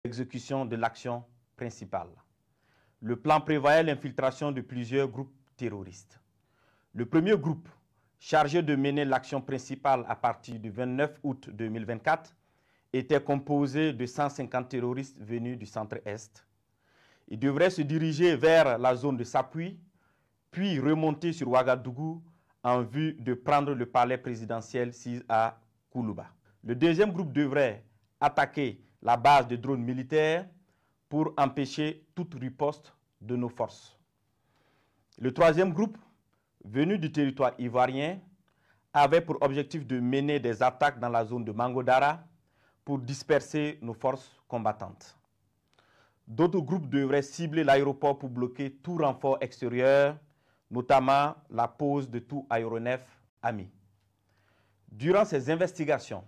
l'exécution de l'action principale. Le plan prévoyait l'infiltration de plusieurs groupes terroristes. Le premier groupe, chargé de mener l'action principale à partir du 29 août 2024, était composé de 150 terroristes venus du centre-est. Ils devraient se diriger vers la zone de Sapui, puis remonter sur Ouagadougou en vue de prendre le palais présidentiel à Koulouba. Le deuxième groupe devrait attaquer la base de drones militaires pour empêcher toute riposte de nos forces. Le troisième groupe, venu du territoire ivoirien, avait pour objectif de mener des attaques dans la zone de Mangodara pour disperser nos forces combattantes. D'autres groupes devraient cibler l'aéroport pour bloquer tout renfort extérieur, notamment la pose de tout aéronef ami. Durant ces investigations,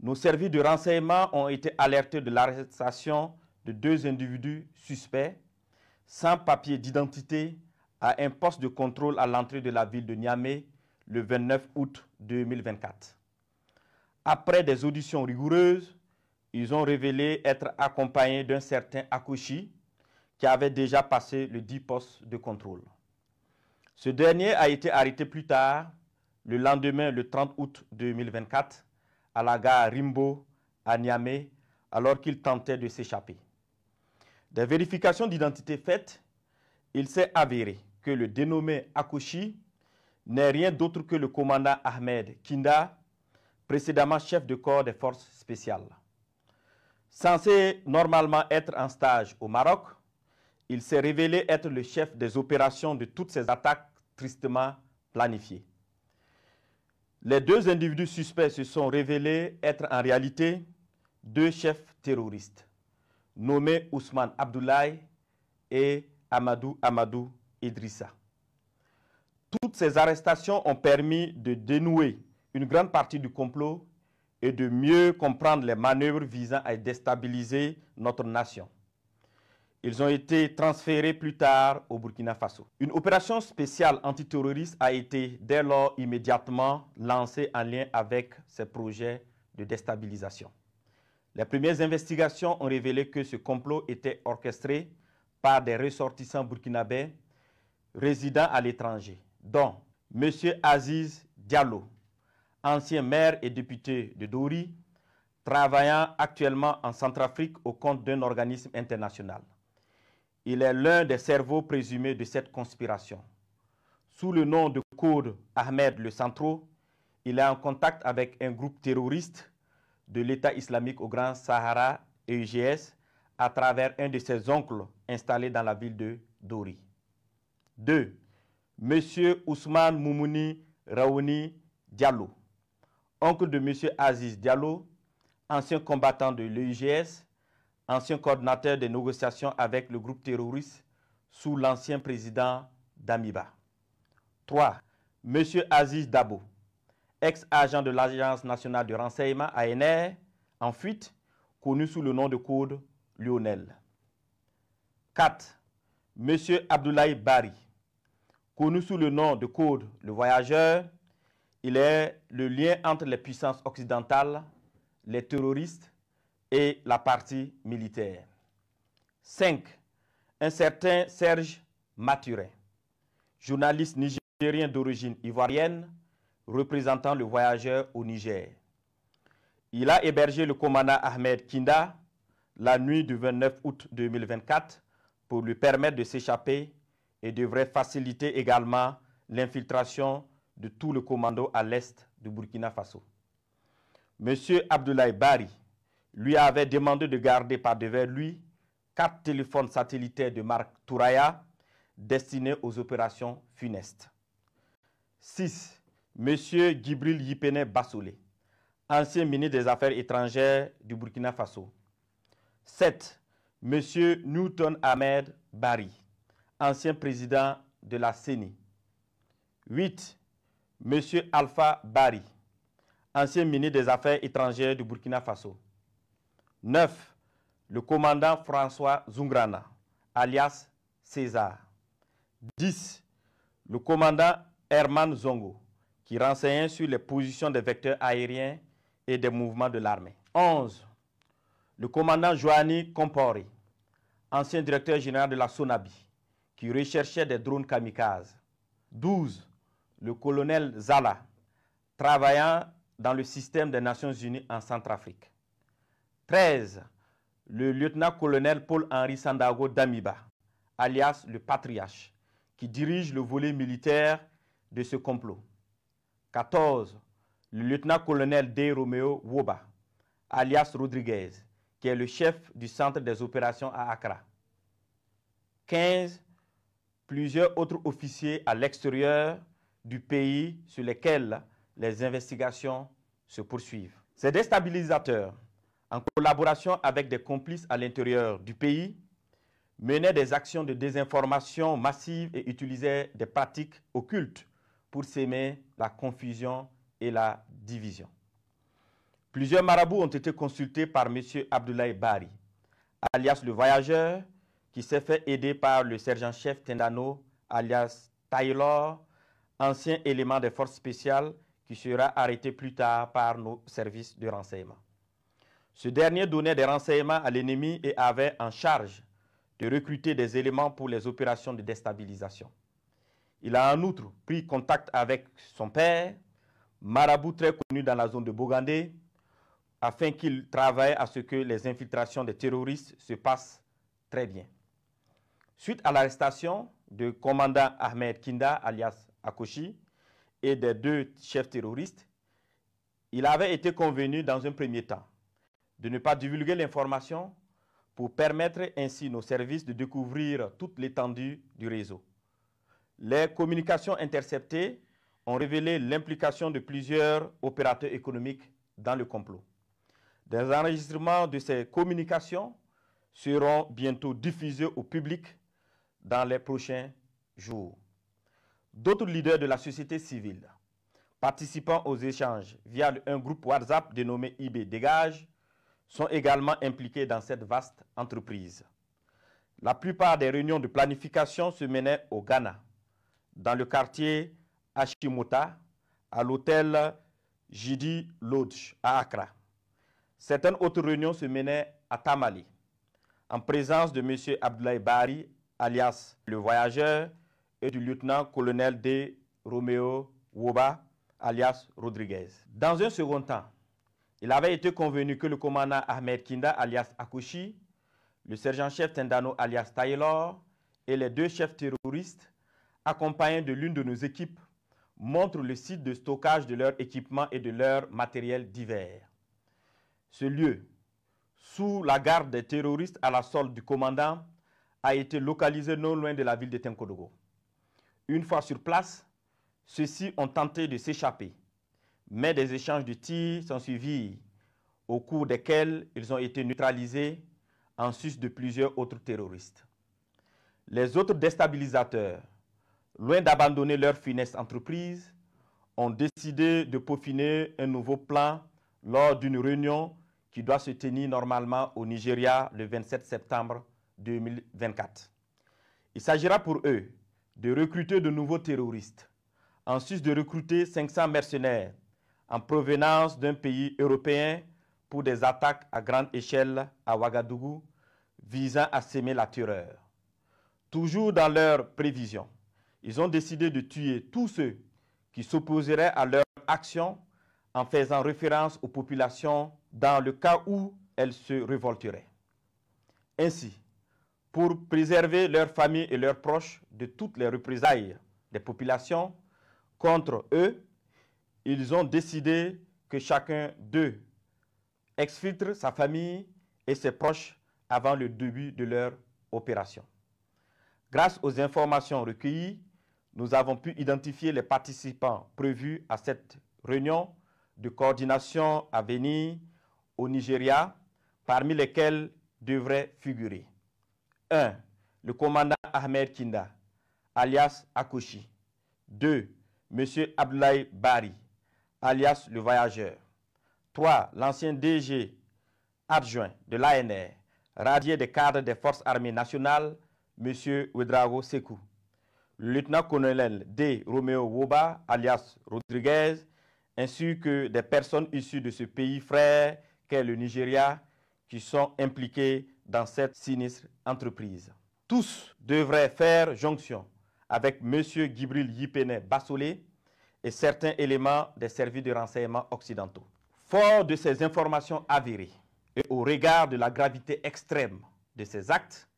nos services de renseignement ont été alertés de l'arrestation de 2 individus suspects sans papier d'identité à un poste de contrôle à l'entrée de la ville de Niamey le 29 août 2024. Après des auditions rigoureuses, ils ont révélé être accompagnés d'un certain Akouchi qui avait déjà passé le 10 postes de contrôle. Ce dernier a été arrêté plus tard, le lendemain, le 30 août 2024, à la gare Rimbo, à Niamey, alors qu'il tentait de s'échapper. Des vérifications d'identité faites, il s'est avéré que le dénommé Akouchi n'est rien d'autre que le commandant Ahmed Kinda, précédemment chef de corps des forces spéciales. Censé normalement être en stage au Maroc, il s'est révélé être le chef des opérations de toutes ces attaques tristement planifiées. Les 2 individus suspects se sont révélés être en réalité 2 chefs terroristes, nommés Ousmane Abdoulaye et Amadou Idrissa. Toutes ces arrestations ont permis de dénouer une grande partie du complot et de mieux comprendre les manœuvres visant à déstabiliser notre nation. Ils ont été transférés plus tard au Burkina Faso. Une opération spéciale antiterroriste a été dès lors immédiatement lancée en lien avec ces projets de déstabilisation. Les premières investigations ont révélé que ce complot était orchestré par des ressortissants burkinabés résidant à l'étranger, dont M. Aziz Diallo, ancien maire et député de Dori, travaillant actuellement en Centrafrique au compte d'un organisme international. Il est l'un des cerveaux présumés de cette conspiration. Sous le nom de code Ahmed le Centro, il est en contact avec un groupe terroriste de l'État islamique au Grand Sahara, EUGS, à travers un de ses oncles installé dans la ville de Dori. 2. M. Ousmane Moumouni Raouni Diallo, oncle de M. Aziz Diallo, ancien combattant de l'EUGS, ancien coordinateur des négociations avec le groupe terroriste sous l'ancien président Damiba. 3. M. Aziz Dabo, ex-agent de l'Agence nationale de renseignement ANR, en fuite, connu sous le nom de code Lionel. 4. M. Abdoulaye Bari, connu sous le nom de code Le Voyageur. Il est le lien entre les puissances occidentales, les terroristes et la partie militaire. 5. Un certain Serge Maturin, journaliste nigérien d'origine ivoirienne, représentant le Voyageur au Niger. Il a hébergé le commandant Ahmed Kinda la nuit du 29 août 2024 pour lui permettre de s'échapper et devrait faciliter également l'infiltration de tout le commando à l'est du Burkina Faso. M. Abdoulaye Bari lui avait demandé de garder par devers lui 4 téléphones satellitaires de marque Touraya destinés aux opérations funestes. 6. M. Djibril Yipene Bassolé, ancien ministre des Affaires étrangères du Burkina Faso. 7. M. Newton Ahmed Bari, ancien président de la CENI. 8. M. Alpha Bari, ancien ministre des Affaires étrangères du Burkina Faso. 9. Le commandant François Zungrana, alias César. 10. Le commandant Herman Zongo, qui renseignait sur les positions des vecteurs aériens et des mouvements de l'armée. 11. le commandant Joani Kompore, ancien directeur général de la Sonabi, qui recherchait des drones kamikazes. 12. Le colonel Zala, travaillant dans le système des Nations Unies en Centrafrique. 13. Le lieutenant-colonel Paul-Henri Sandago Damiba, alias le Patriarche, qui dirige le volet militaire de ce complot. 14. Le lieutenant-colonel D. Romeo Woba, alias Rodriguez, qui est le chef du centre des opérations à Accra. 15. Plusieurs autres officiers à l'extérieur du pays sur lesquels les investigations se poursuivent. Ces déstabilisateurs, en collaboration avec des complices à l'intérieur du pays, menaient des actions de désinformation massive et utilisaient des pratiques occultes pour s'aimer la confusion et la division. Plusieurs marabouts ont été consultés par M. Abdoulaye Bari, alias le voyageur, qui s'est fait aider par le sergent-chef Tendano, alias Taylor, ancien élément des forces spéciales, qui sera arrêté plus tard par nos services de renseignement. Ce dernier donnait des renseignements à l'ennemi et avait en charge de recruter des éléments pour les opérations de déstabilisation. Il a en outre pris contact avec son père, marabout très connu dans la zone de Bogandé, afin qu'il travaille à ce que les infiltrations des terroristes se passent très bien. Suite à l'arrestation du commandant Ahmed Kinda, alias Akoshi, et des 2 chefs terroristes, il avait été convenu dans un premier temps de ne pas divulguer l'information pour permettre ainsi nos services de découvrir toute l'étendue du réseau. Les communications interceptées ont révélé l'implication de plusieurs opérateurs économiques dans le complot. Des enregistrements de ces communications seront bientôt diffusés au public dans les prochains jours. D'autres leaders de la société civile participant aux échanges via un groupe WhatsApp dénommé IB Dégage sont également impliqués dans cette vaste entreprise. La plupart des réunions de planification se menaient au Ghana, dans le quartier Ashimota, à l'hôtel Jidi Lodge à Accra. Certaines autres réunions se menaient à Tamale, en présence de M. Abdoulaye Bari, alias le voyageur, et du lieutenant-colonel D. Romeo Woba, alias Rodriguez. Dans un second temps, il avait été convenu que le commandant Ahmed Kinda, alias Akoshi, le sergent-chef Tendano, alias Taylor, et les 2 chefs terroristes, accompagnés de l'une de nos équipes, montrent le site de stockage de leurs équipements et de leurs matériels divers. Ce lieu, sous la garde des terroristes à la solde du commandant, a été localisé non loin de la ville de Tenkodogo. Une fois sur place, ceux-ci ont tenté de s'échapper, mais des échanges de tirs sont suivis, au cours desquels ils ont été neutralisés en sus de plusieurs autres terroristes. Les autres déstabilisateurs, loin d'abandonner leur funeste entreprise, ont décidé de peaufiner un nouveau plan lors d'une réunion qui doit se tenir normalement au Nigeria le 27 septembre 2024. Il s'agira pour eux de recruter de nouveaux terroristes, en sus de recruter 500 mercenaires en provenance d'un pays européen pour des attaques à grande échelle à Ouagadougou visant à semer la terreur. Toujours dans leurs prévisions, ils ont décidé de tuer tous ceux qui s'opposeraient à leur action en faisant référence aux populations dans le cas où elles se révolteraient. Ainsi, pour préserver leurs familles et leurs proches de toutes les représailles des populations contre eux, ils ont décidé que chacun d'eux exfiltre sa famille et ses proches avant le début de leur opération. Grâce aux informations recueillies, nous avons pu identifier les participants prévus à cette réunion de coordination à venir au Nigeria, parmi lesquels devraient figurer 1. Le commandant Ahmed Kinda, alias Akoshi. 2. M. Abdoulaye Bari, alias le voyageur. 3. L'ancien DG adjoint de l'ANR, radié des cadres des forces armées nationales, M. Ouedraogo Sekou. Le lieutenant-colonel D. Romeo Woba, alias Rodriguez, ainsi que des personnes issues de ce pays frère qu'est le Nigeria, qui sont impliqués dans cette sinistre entreprise. Tous devraient faire jonction avec M. Djibril Yipene Bassolé et certains éléments des services de renseignement occidentaux. Fort de ces informations avérées et au regard de la gravité extrême de ces actes,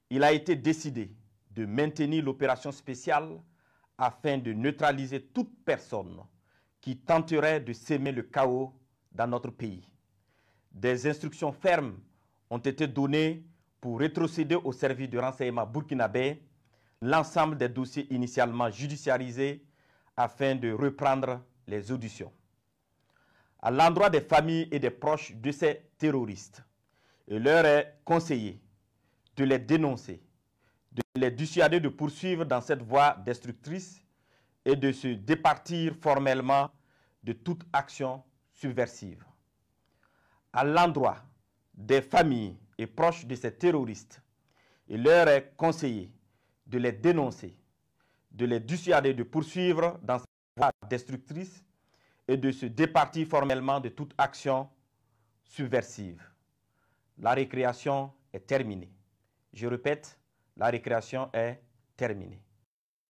il a été décidé de maintenir l'opération spéciale afin de neutraliser toute personne qui tenterait de semer le chaos dans notre pays. Des instructions fermes ont été données pour rétrocéder au service de renseignement burkinabé l'ensemble des dossiers initialement judiciarisés afin de reprendre les auditions. À l'endroit des familles et des proches de ces terroristes, il leur est conseillé de les dénoncer, de les dissuader de poursuivre dans cette voie destructrice et de se départir formellement de toute action subversive. À l'endroit des familles et proches de ces terroristes, il leur est conseillé de les dénoncer, de les dissuader de poursuivre dans cette voie destructrice et de se départir formellement de toute action subversive. La récréation est terminée. Je répète, la récréation est terminée.